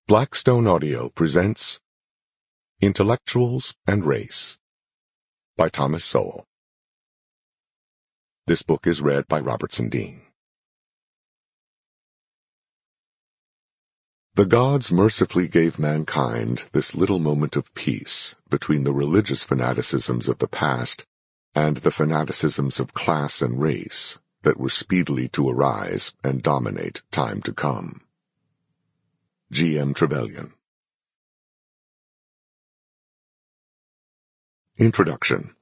Blackstone Audio presents Intellectuals and Race by Thomas Sowell. This book is read by Robertson Dean. The gods mercifully gave mankind this little moment of peace between the religious fanaticisms of the past and the fanaticisms of class and race that were speedily to arise and dominate time to come. G.M. Trevelyan. Introduction.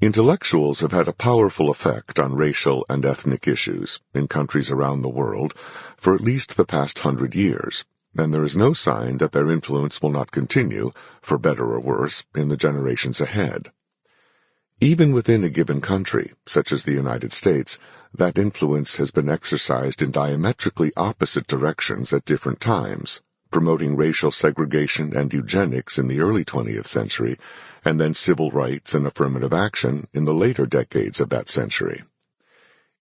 Intellectuals have had a powerful effect on racial and ethnic issues in countries around the world for at least the past 100 years, and there is no sign that their influence will not continue, for better or worse, in the generations ahead. Even within a given country, such as the United States, that influence has been exercised in diametrically opposite directions at different times, promoting racial segregation and eugenics in the early 20th century, and then civil rights and affirmative action in the later decades of that century.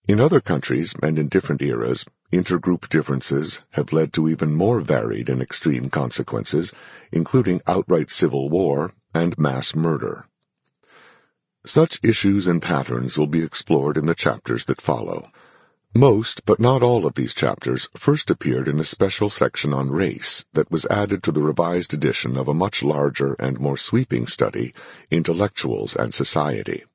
In other countries and in different eras, intergroup differences have led to even more varied and extreme consequences, including outright civil war and mass murder. Such issues and patterns will be explored in the chapters that follow. Most, but not all of these chapters first appeared in a special section on race that was added to the revised edition of a much larger and more sweeping study, Intellectuals and Society.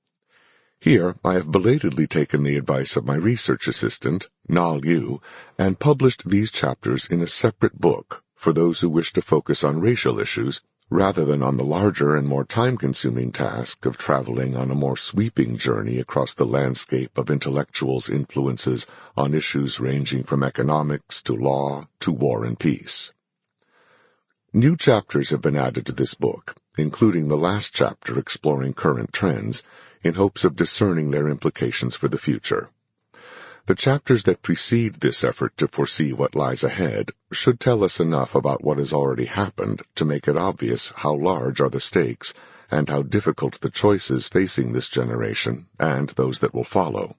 Here, I have belatedly taken the advice of my research assistant, Nal Yu, and published these chapters in a separate book for those who wish to focus on racial issues rather than on the larger and more time-consuming task of traveling on a more sweeping journey across the landscape of intellectuals' influences on issues ranging from economics to law to war and peace. New chapters have been added to this book, including the last chapter exploring current trends, in hopes of discerning their implications for the future. The chapters that precede this effort to foresee what lies ahead should tell us enough about what has already happened to make it obvious how large are the stakes and how difficult the choices facing this generation and those that will follow.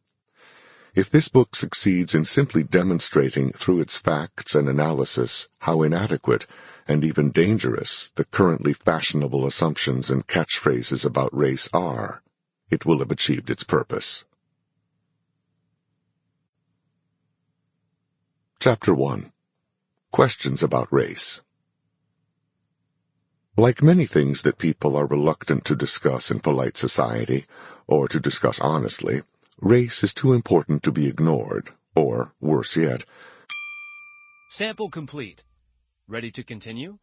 If this book succeeds in simply demonstrating through its facts and analysis how inadequate and even dangerous the currently fashionable assumptions and catchphrases about race are, it will have achieved its purpose. Chapter 1. Questions about Race. Like many things that people are reluctant to discuss in polite society, or to discuss honestly, race is too important to be ignored, or, worse yet, Sample complete. Ready to continue?